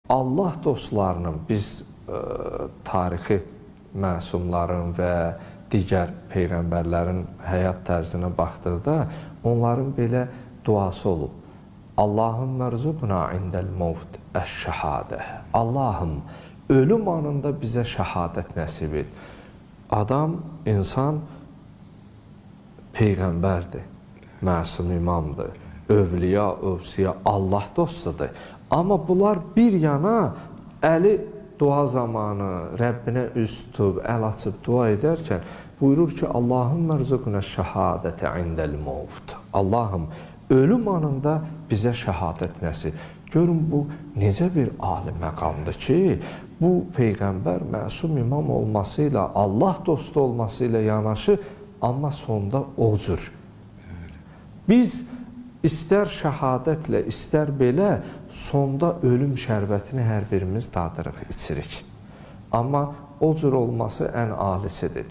Allah dostlarının, biz tarixi məsumların və digər peyğəmbərlərin həyat tərzinə baxdıqda onların belə duası olub. Allahümmə rzuqna indəl mevt əş-şəhadə. Allahım, ölüm anında bizə şəhadət nəsib et. Adam, insan peyğəmbərdir, məsum imamdır, övliya, övsiya, Allah dostudur. Amma bunlar bir yana əli dua zamanı Rəbbinə üz tutub, əl açıb dua edərkən buyurur ki, Allahümmə rzuqna şəhadətə indəl mevt. Allahım, ölüm anında bizə şəhadət nəsib. Görün, bu necə bir ali məqamdır ki, bu Peyğəmbər məsum imam olması ilə, Allah dostu olması ilə yanaşı, amma sonda o cür. Biz İstər şəhadətlə, istər belə, sonda ölüm şərbətini hər birimiz dadırıq, içirik. Amma o cür olması ən alisidir.